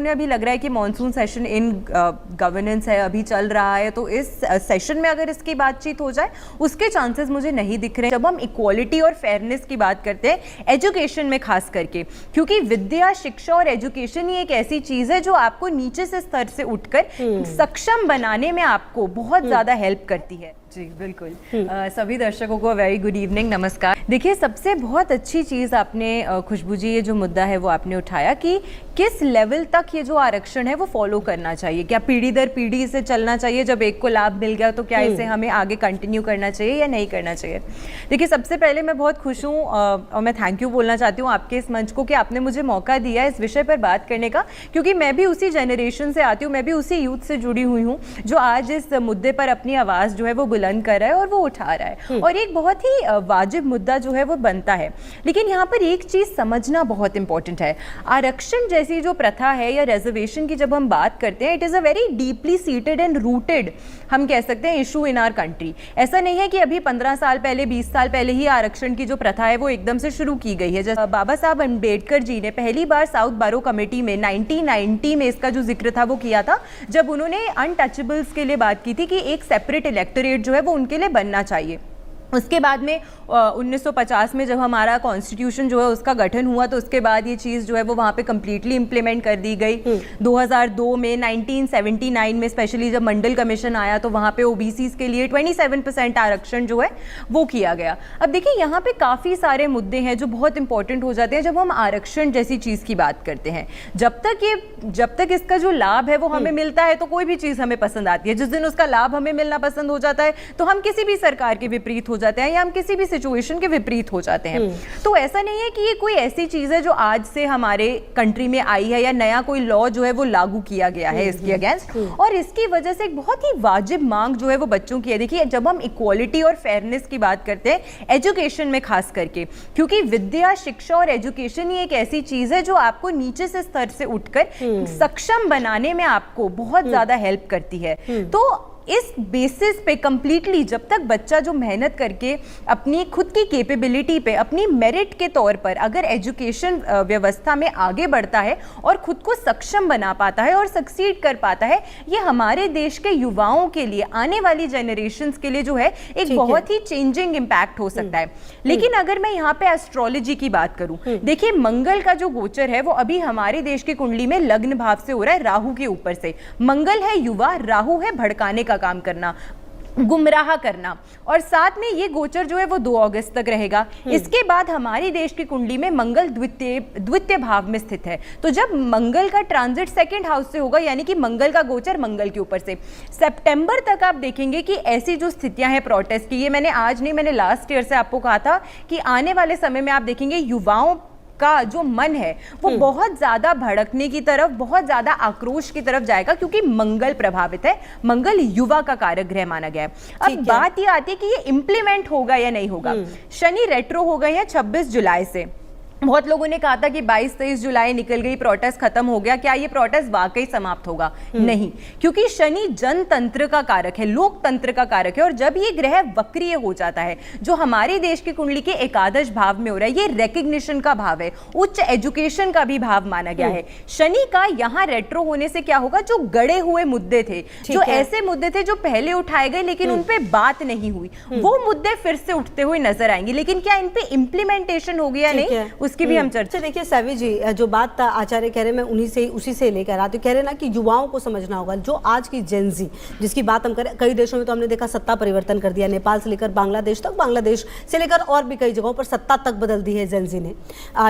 उन्हें अभी लग रहा है कि मॉनसून सेशन इन गवर्नेंस है, अभी चल रहा है, तो इस सेशन में अगर इसकी बातचीत हो जाए उसके चांसेस मुझे नहीं दिख रहे। जब हम इक्वालिटी और फेयरनेस की बात करते हैं एजुकेशन में खास करके, क्योंकि विद्या, शिक्षा और एजुकेशन ही एक ऐसी चीज है जो आपको नीचे से स्तर से उठकर सक्षम बनाने में आपको बहुत ज्यादा हेल्प करती है। जी बिल्कुल। सभी दर्शकों को वेरी गुड इवनिंग, नमस्कार। देखिए, सबसे बहुत अच्छी चीज़ आपने खुशबू जी, ये जो मुद्दा है वो आपने उठाया कि किस लेवल तक ये जो आरक्षण है वो फॉलो करना चाहिए। क्या पीढ़ी दर पीढ़ी इसे चलना चाहिए? जब एक को लाभ मिल गया तो क्या इसे हमें आगे कंटिन्यू करना चाहिए या नहीं करना चाहिए? देखिए, सबसे पहले मैं बहुत खुश हूँ और मैं थैंक यू बोलना चाहती हूँ आपके इस मंच को कि आपने मुझे मौका दिया इस विषय पर बात करने का, क्योंकि मैं भी उसी जनरेशन से आती हूँ, मैं भी उसी यूथ से जुड़ी हुई हूँ जो आज इस मुद्दे पर अपनी आवाज़ जो है वो बुलंद कर रहा है और वो उठा रहा है, और एक बहुत ही वाजिब मुद्दा जो है वो बनता है। लेकिन यहाँ पर एक चीज समझना बहुत इंपॉर्टेंट है। आरक्षण जैसी जो प्रथा है या रिजर्वेशन की जब हम बात करते हैं, it is a very deeply seated and rooted, हम कह सकते हैं, इशू इन आवर कंट्री। ऐसा नहीं है कि अभी 15 साल पहले, 20 साल पहले ही आरक्षण की जो प्रथा है वो एकदम से शुरू की गई है। जैसे बाबा साहब अम्बेडकर जी ने पहली बार साउथ बारो कमेटी में 1990 में इसका जो जिक्र था वो किया था, जब उन्होंने अनटचेबल्स के लिए बात की थी कि एक सेपरेट इलेक्टोरेट जो है वो उनके लिए बनना चाहिए। उसके बाद में 1950 में जब हमारा कॉन्स्टिट्यूशन जो है उसका गठन हुआ, तो उसके बाद ये चीज़ जो है वो वहाँ पे कम्प्लीटली इम्प्लीमेंट कर दी गई। 2002 में, 1979 में स्पेशली जब मंडल कमीशन आया तो वहाँ पे ओबीसीज के लिए 27% आरक्षण जो है वो किया गया। अब देखिए, यहाँ पे काफ़ी सारे मुद्दे हैं जो बहुत इंपॉर्टेंट हो जाते हैं जब हम आरक्षण जैसी चीज़ की बात करते हैं। जब तक इसका जो लाभ है वो हमें मिलता है तो कोई भी चीज़ हमें पसंद आती है। जिस दिन उसका लाभ हमें मिलना पसंद हो जाता है तो हम किसी भी सरकार के विपरीत हो जाते हैं या हम किसी भी सिचुएशन के विपरीत हो जाते हैं। तो ऐसा नहीं है कि ये कोई ऐसी चीज है जो आज से हमारे कंट्री में आई है या नया कोई लॉ जो है वो लागू किया गया है इसके अगेंस्ट, और इसकी वजह से एक बहुत ही वाजिब मांग जो है वो बच्चों की है। देखिए, जब हम इक्वालिटी और फेयरनेस की बात करते हैं एजुकेशन में खास करके, क्योंकि विद्या, शिक्षा और एजुकेशन ही एक ऐसी चीज है जो आपको नीचे से स्तर से उठकर सक्षम बनाने में आपको बहुत ज्यादा हेल्प करती है। तो इस बेसिस पे कंप्लीटली जब तक बच्चा जो मेहनत करके अपनी खुद की कैपेबिलिटी पे, अपनी मेरिट के तौर पर अगर एजुकेशन व्यवस्था में आगे बढ़ता है और खुद को सक्षम बना पाता है और सक्सीड कर पाता है, ये हमारे देश के युवाओं के लिए, आने वाली जनरेशंस के लिए जो है एक बहुत ही चेंजिंग इम्पैक्ट हो सकता है। लेकिन अगर मैं यहाँ पे एस्ट्रोलॉजी की बात करूं, देखिए, मंगल का जो गोचर है वो अभी हमारे देश की कुंडली में लग्न भाव से हो रहा है राहु के ऊपर से। मंगल है युवा, राहु है भड़काने का काम करना, गुमराह करना, और साथ में ये गोचर जो है वो 2 अगस्त तक रहेगा। इसके बाद हमारी देश की कुंडली में मंगल द्वितीय भाव में स्थित है। तो जब मंगल का ट्रांजिट सेकंड हाउस से होगा, यानी कि मंगल का गोचर मंगल के ऊपर से, सितंबर तक आप देखेंगे कि ऐसी जो स्थितियां हैं प्रोटेस्ट की, ये मैंने आज नहीं, मैंने लास्ट ईयर से आपको कहा था कि आने वाले समय में आप देखेंगे युवाओं का जो मन है वो बहुत ज्यादा भड़कने की तरफ, बहुत ज्यादा आक्रोश की तरफ जाएगा, क्योंकि मंगल प्रभावित है। मंगल युवा का कारक ग्रह माना गया है। अब बात ये आती है कि ये इंप्लीमेंट होगा या नहीं होगा। शनि रेट्रो हो गए हैं 26 जुलाई से। बहुत लोगों ने कहा था कि 22-23 जुलाई निकल गई, प्रोटेस्ट खत्म हो गया। क्या ये प्रोटेस्ट वाकई समाप्त होगा? नहीं, क्योंकि शनि जनतंत्र का कारक है, लोकतंत्र का कारक है, और जब ये ग्रह वक्रीय हो जाता है, जो हमारे देश की कुंडली के एकादश भाव में हो रहा है, ये रिकग्निशन का भाव है, उच्च एजुकेशन का भी भाव माना गया है। शनि का यहाँ रेट्रो होने से क्या होगा, जो गड़े हुए मुद्दे थे, जो ऐसे मुद्दे थे जो पहले उठाए गए लेकिन उन पे बात नहीं हुई, वो मुद्दे फिर से उठते हुए नजर आएंगे। लेकिन क्या इन पे इंप्लीमेंटेशन हो गया? नहीं, उसकी भी हम चर्चा। देखिए सैवी जी, जो बात आचार्य कह रहे, मैं उसी से लेकर आती हूँ। कह रहे ना कि युवाओं को समझना होगा, जो आज की जेनजी जिसकी बात हम करें, कई देशों में तो हमने देखा सत्ता परिवर्तन कर दिया, नेपाल से लेकर बांग्लादेश तक, बांग्लादेश से लेकर और भी कई जगहों पर सत्ता तक बदल दी है जेनजी ने।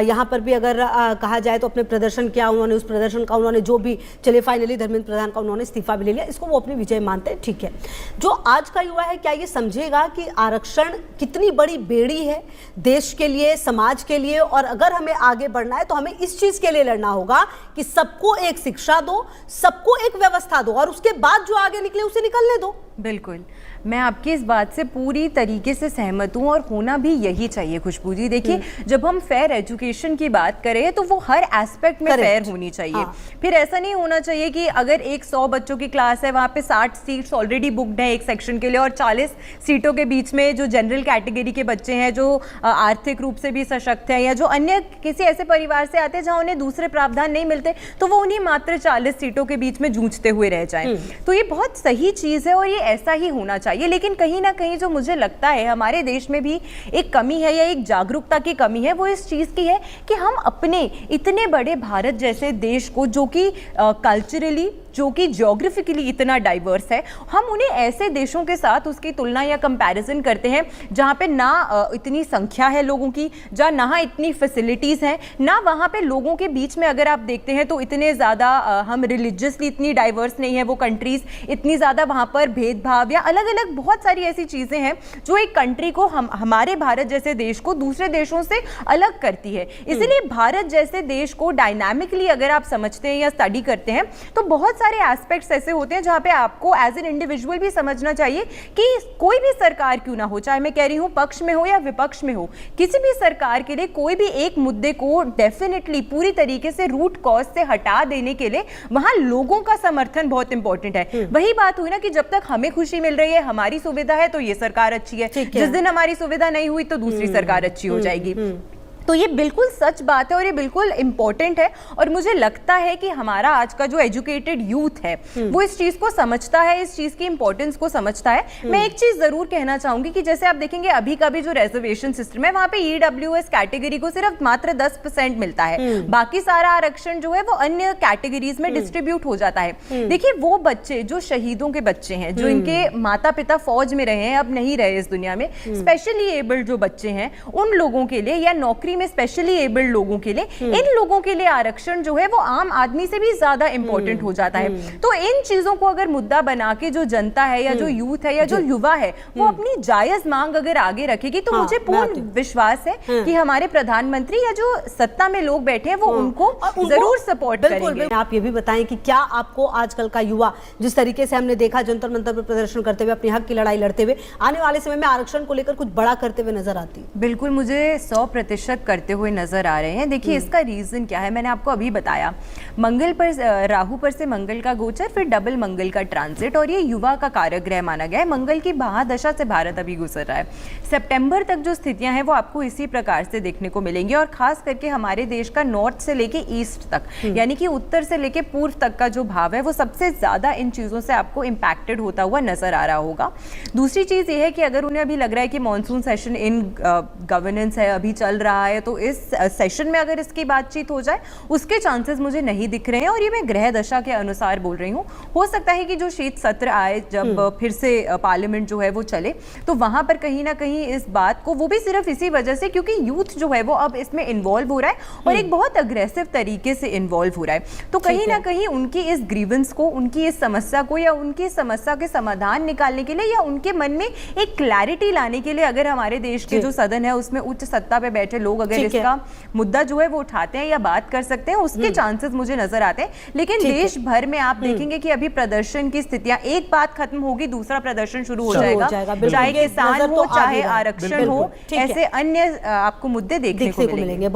यहाँ पर भी अगर कहा जाए तो अपने प्रदर्शन किया उन्होंने, उस प्रदर्शन का उन्होंने जो भी चले, फाइनली धर्मेंद्र प्रधान का उन्होंने इस्तीफा भी ले लिया, इसको वो अपनी विजय मानते हैं, ठीक है। जो आज का युवा है, क्या ये समझेगा कि आरक्षण कितनी बड़ी बेड़ी है देश के लिए, समाज के लिए, और अगर हमें आगे बढ़ना है तो हमें इस चीज के लिए लड़ना होगा कि सबको एक शिक्षा दो, सबको एक व्यवस्था दो, और उसके बाद जो आगे निकले उसे निकलने दो। बिल्कुल, मैं आपकी इस बात से पूरी तरीके से सहमत हूँ और होना भी यही चाहिए खुशबू जी। देखिए, जब हम फेयर एजुकेशन की बात करें तो वो हर एस्पेक्ट में फेयर होनी चाहिए। हाँ। फिर ऐसा नहीं होना चाहिए कि अगर एक 100 बच्चों की क्लास है, वहाँ पे 60 सीट्स ऑलरेडी बुकड है एक सेक्शन के लिए और 40 सीटों के बीच में जो जनरल कैटेगरी के बच्चे हैं, जो आर्थिक रूप से भी सशक्त हैं या जो अन्य किसी ऐसे परिवार से आते हैं जहाँ उन्हें दूसरे प्रावधान नहीं मिलते, तो वो उन्हीं मात्र 40 सीटों के बीच में जूझते हुए रह जाएं। तो ये बहुत सही चीज़ है और ये ऐसा ही होना चाहिए। लेकिन कहीं ना कहीं जो मुझे लगता है हमारे देश में भी एक कमी है या एक जागरूकता की कमी है, वो इस चीज़ की है कि हम अपने इतने बड़े भारत जैसे देश को, जो कि कल्चरली, जो कि ज्योग्राफिकली इतना डाइवर्स है, हम उन्हें ऐसे देशों के साथ उसकी तुलना या कंपैरिजन करते हैं जहाँ पे ना इतनी संख्या है लोगों की, जहाँ ना इतनी फैसिलिटीज़ हैं, ना वहाँ पे लोगों के बीच में अगर आप देखते हैं तो इतने ज़्यादा हम रिलीजियसली इतनी डाइवर्स नहीं है वो कंट्रीज़, इतनी ज़्यादा वहाँ पर भेदभाव या अलग अलग बहुत सारी ऐसी चीज़ें हैं जो एक कंट्री को, हमारे भारत जैसे देश को दूसरे देशों से अलग करती है। इसलिए भारत जैसे देश को डायनामिकली अगर आप समझते हैं या स्टडी करते हैं तो बहुत सारे एस्पेक्ट्स ऐसे होते हैं जहाँ पे आपको एज एन इंडिविजुअल भी समझना चाहिए कि कोई भी सरकार क्यों ना हो, चाहे मैं कह रही हूँ पक्ष में हो या विपक्ष में हो, किसी भी सरकार के लिए कोई भी एक मुद्दे को डेफिनेटली पूरी तरीके से रूट कॉज से हटा देने के लिए वहां लोगों का समर्थन बहुत इंपॉर्टेंट है। वही बात हुई ना कि जब तक हमें खुशी मिल रही है, हमारी सुविधा है, तो ये सरकार अच्छी है, जिस दिन हमारी सुविधा नहीं हुई तो दूसरी सरकार अच्छी हो जाएगी। तो ये बिल्कुल सच बात है और ये बिल्कुल इंपॉर्टेंट है और मुझे लगता है कि हमारा आज का जो एजुकेटेड यूथ है वो इस चीज को समझता है, इस चीज की इंपॉर्टेंस को समझता है। मैं एक चीज जरूर कहना चाहूंगी कि जैसे आप देखेंगे अभी का भी जो रिजर्वेशन सिस्टम है, वहां पे ईडब्ल्यूएस कैटेगरी को सिर्फ मात्र 10% मिलता है, बाकी सारा आरक्षण जो है वो अन्य कैटेगरीज में डिस्ट्रीब्यूट हो जाता है। देखिए, वो बच्चे जो शहीदों के बच्चे हैं, जो इनके माता पिता फौज में रहे हैं, अब नहीं रहे इस दुनिया में, स्पेशली एबल्ड जो बच्चे हैं, उन लोगों के लिए या नौकरी में स्पेशली एबल्ड लोगों के लिए, इन लोगों के लिए आरक्षण जो है वो आम आदमी से भी ज्यादा इंपॉर्टेंट हो जाता है। तो इन चीजों को अगर मुद्दा बना के जो जनता है या जो यूथ है या जो युवा है वो अपनी जायज मांग अगर आगे रखेगी तो मुझे पूर्ण विश्वास है कि हमारे प्रधानमंत्री या जो सत्ता में लोग बैठे हैं वो उनको जरूर सपोर्ट करेंगे। आप ये भी बताएं कि क्या आपको आजकल का युवा, जिस तरीके से हमने देखा जंतर मंतर पर प्रदर्शन करते हुए, अपने हक की लड़ाई लड़ते हुए, आने वाले समय में आरक्षण को लेकर कुछ बड़ा करते हुए नजर आती? बिल्कुल, मुझे 100% करते हुए नजर आ रहे हैं। देखिए, इसका रीजन क्या है, मैंने आपको अभी बताया, मंगल पर, राहु पर से मंगल का गोचर, फिर डबल मंगल का ट्रांजिट, और ये युवा का कारक माना गया है। मंगल की महादशा से भारत अभी गुजर रहा है। सितंबर तक जो स्थितियां हैं वो आपको इसी प्रकार से देखने को मिलेंगी और खास करके हमारे देश का नॉर्थ से लेके ईस्ट तक, यानी कि उत्तर से लेके पूर्व तक का जो भाव है वो सबसे ज्यादा इन चीजों से आपको इंपैक्टेड होता हुआ नजर आ रहा होगा। दूसरी चीज ये है कि अगर उन्हें अभी लग रहा है कि मॉनसून सेशन इन गवर्नेंस है, अभी चल रहा है, तो इस सेशन में अगर इसकी बातचीत हो जाए उसके चांसेस मुझे नहीं दिख रहे हैं और ये मैं ग्रह दशा के अनुसार बोल रही हूँ। हो सकता है कि जो शीत सत्र आए, जब फिर से पार्लियामेंट जो है वो चले, तो वहां पर कहीं ना कहीं इस बात को, वो भी सिर्फ इसी वजह से क्योंकि यूथ जो है वो अब इसमें इन्वॉल्व हो रहा है और एक बहुत अग्रेसिव तरीके से इन्वॉल्व हो रहा है, तो कहीं ना कहीं उनकी इस ग्रीवेंस को, उनकी इस समस्या को या उनकी समस्या के समाधान निकालने के लिए या उनके मन में एक क्लैरिटी लाने के लिए अगर हमारे देश के जो सदन है उसमें उच्च सत्ता पे बैठे लोग अगर इसका मुद्दा जो है वो उठाते हैं या बात कर सकते हैं, उसके चांसेस मुझे नजर आते हैं। लेकिन देश भर में आप देखेंगे कि अभी प्रदर्शन की स्थितियां, एक बात खत्म होगी दूसरा प्रदर्शन शुरू हो जाएगा, चाहे किसान हो, चाहे आरक्षण हो, ऐसे अन्य आपको मुद्दे देखने को मिलेंगे।